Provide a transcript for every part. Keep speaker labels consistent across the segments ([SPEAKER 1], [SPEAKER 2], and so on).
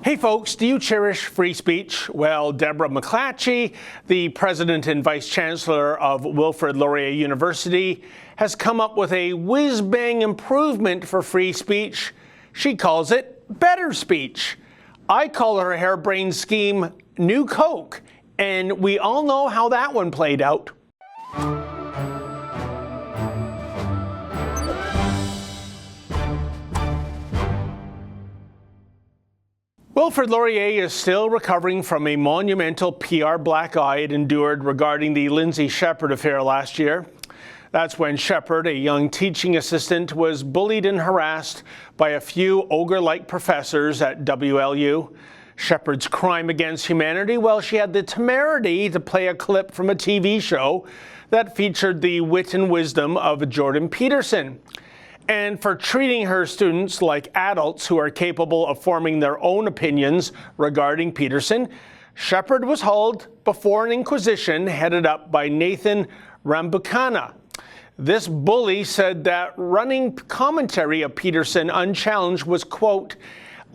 [SPEAKER 1] Hey folks, do you cherish free speech? Well, Deborah McClatchy, the president and vice chancellor of Wilfrid Laurier University, has come up with a whiz-bang improvement for free speech. She calls it better speech. I call her harebrained scheme New Coke, and we all know how that one played out. Wilfrid Laurier is still recovering from a monumental PR black eye it endured regarding the Lindsay affair last year. That's when Shepherd, a young teaching assistant, was bullied and harassed by a few ogre-like professors at WLU. Shepherd's crime against humanity? Well, she had the temerity to play a clip from a TV show that featured the wit and wisdom of Jordan Peterson. And for treating her students like adults who are capable of forming their own opinions regarding Peterson, Shepherd was hauled before an inquisition headed up by Nathan Rambukkana. This bully said that running commentary of Peterson unchallenged was, quote,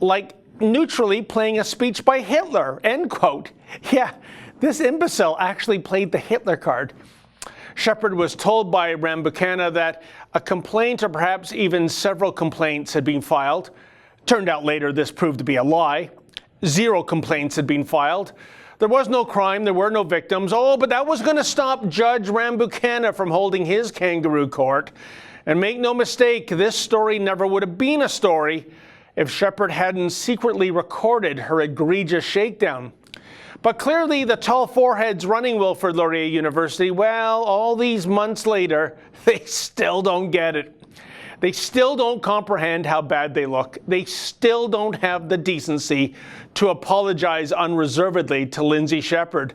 [SPEAKER 1] like neutrally playing a speech by Hitler, end quote. Yeah, this imbecile actually played the Hitler card. Shepherd was told by Rambukkana that a complaint or perhaps even several complaints had been filed. Turned out later this proved to be a lie. 0 complaints had been filed. There was no crime, there were no victims. Oh, but that was going to stop Judge Rambukkana from holding his kangaroo court. And make no mistake, this story never would have been a story if Shepherd hadn't secretly recorded her egregious shakedown. But clearly the tall foreheads running Wilfrid Laurier University, well, all these months later, they still don't get it. They still don't comprehend how bad they look. They still don't have the decency to apologize unreservedly to Lindsay Shepherd.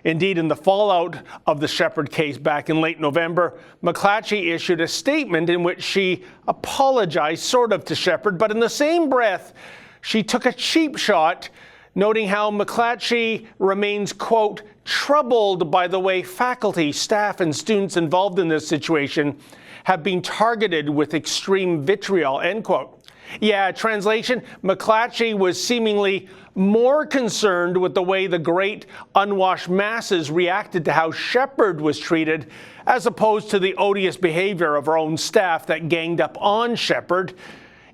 [SPEAKER 1] Indeed, in the fallout of the Shepherd case back in late November, McClatchy issued a statement in which she apologized sort of to Shepherd, but in the same breath, she took a cheap shot, noting how McClatchy remains, quote, troubled by the way faculty, staff, and students involved in this situation have been targeted with extreme vitriol, end quote. Yeah, translation, McClatchy was seemingly more concerned with the way the great unwashed masses reacted to how Shepherd was treated, as opposed to the odious behavior of her own staff that ganged up on Shepherd.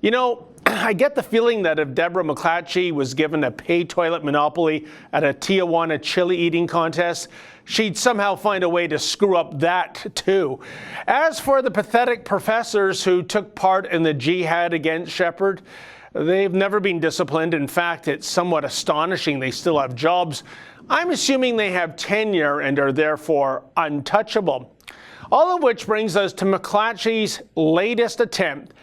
[SPEAKER 1] You know, I get the feeling that if Deborah McClatchy was given a pay toilet monopoly at a Tijuana chili eating contest, she'd somehow find a way to screw up that too. As for the pathetic professors who took part in the jihad against Shepherd, they've never been disciplined. In fact, it's somewhat astonishing they still have jobs. I'm assuming they have tenure and are therefore untouchable. All of which brings us to McClatchy's latest attempt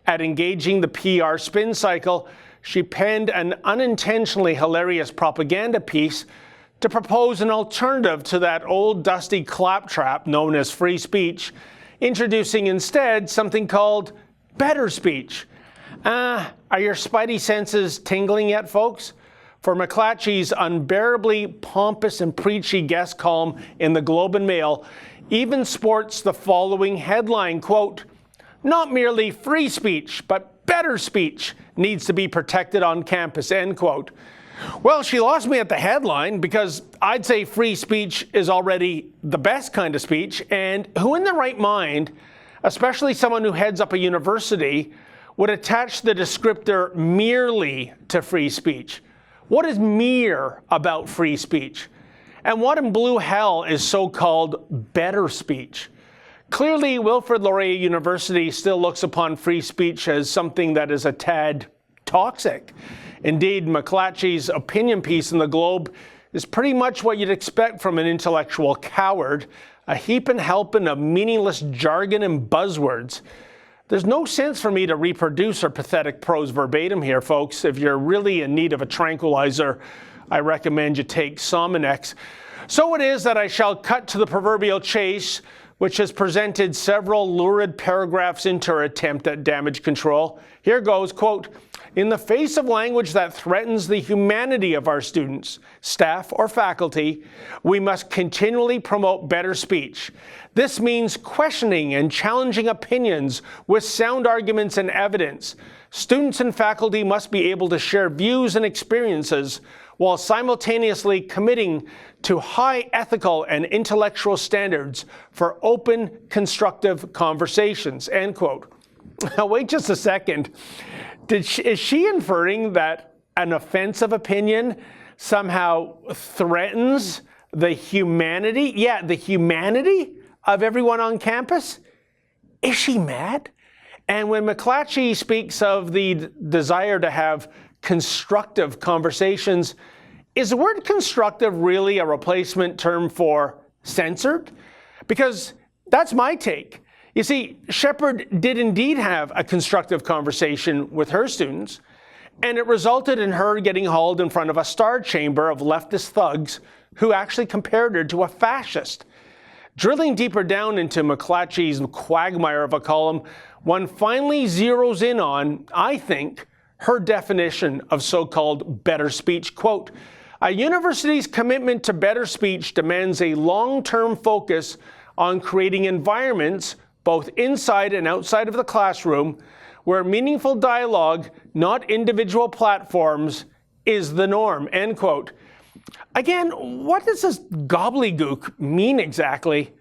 [SPEAKER 1] at engaging the PR spin cycle. She penned an unintentionally hilarious propaganda piece to propose an alternative to that old dusty claptrap known as free speech, introducing instead something called better speech. Are your spidey senses tingling yet, folks? For McClatchy's unbearably pompous and preachy guest column in the Globe and Mail even sports the following headline, quote, not merely free speech, but better speech needs to be protected on campus, end quote. Well, she lost me at the headline because I'd say free speech is already the best kind of speech, and who in their right mind, especially someone who heads up a university, would attach the descriptor merely to free speech? What is mere about free speech? And what in blue hell is so-called better speech? Clearly, Wilfrid Laurier University still looks upon free speech as something that is a tad toxic. Indeed, McClatchy's opinion piece in the Globe is pretty much what you'd expect from an intellectual coward, a heaping helping of meaningless jargon and buzzwords. There's no sense for me to reproduce her pathetic prose verbatim here, folks. If you're really in need of a tranquilizer, I recommend you take Sominex. So it is that I shall cut to the proverbial chase, which has presented several lurid paragraphs into her attempt at damage control. Here goes, quote, In the face of language that threatens the humanity of our students, staff, or faculty, we must continually promote better speech. This means questioning and challenging opinions with sound arguments and evidence. Students and faculty must be able to share views and experiences while simultaneously committing to high ethical and intellectual standards for open, constructive conversations, end quote. Now, wait just a second. Is she inferring that an offensive opinion somehow threatens the humanity? Yeah, the humanity of everyone on campus? Is she mad? And when McClatchy speaks of the desire to have constructive conversations, is the word constructive really a replacement term for censored? Because that's my take. You see, Shepherd did indeed have a constructive conversation with her students, and it resulted in her getting hauled in front of a star chamber of leftist thugs who actually compared her to a fascist. Drilling deeper down into McClatchy's quagmire of a column, one finally zeroes in on, I think, her definition of so-called better speech. Quote, "A university's commitment to better speech demands a long-term focus on creating environments both inside and outside of the classroom, where meaningful dialogue, not individual platforms, is the norm," end quote. Again, what does this gobbledygook mean exactly?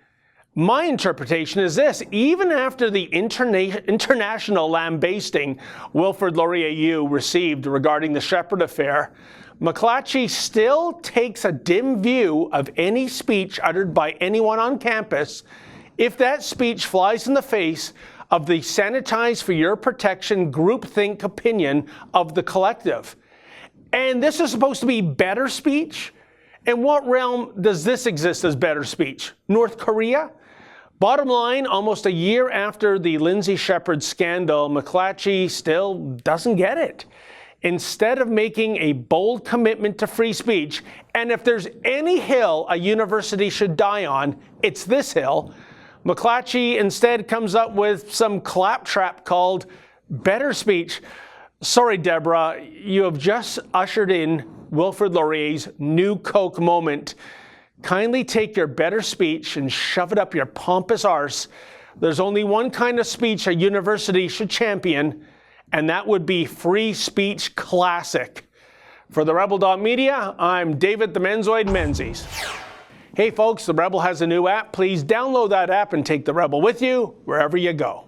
[SPEAKER 1] My interpretation is this: even after the international lambasting Wilfrid Laurier U received regarding the Shepherd affair, McClatchy still takes a dim view of any speech uttered by anyone on campus if that speech flies in the face of the sanitize for your protection groupthink opinion of the collective. And this is supposed to be better speech? In what realm does this exist as better speech? North Korea? Bottom line, almost a year after the Lindsay Shepherd scandal, McClatchy still doesn't get it. Instead of making a bold commitment to free speech, and if there's any hill a university should die on, it's this hill, McClatchy instead comes up with some claptrap called better speech. Sorry, Deborah, you have just ushered in Wilfrid Laurier's new Coke moment. Kindly take your better speech and shove it up your pompous arse. There's only one kind of speech a university should champion, and that would be free speech classic. For the Rebel.media, I'm David the Menzoid Menzies. Hey folks, the Rebel has a new app. Please download that app and take the Rebel with you wherever you go.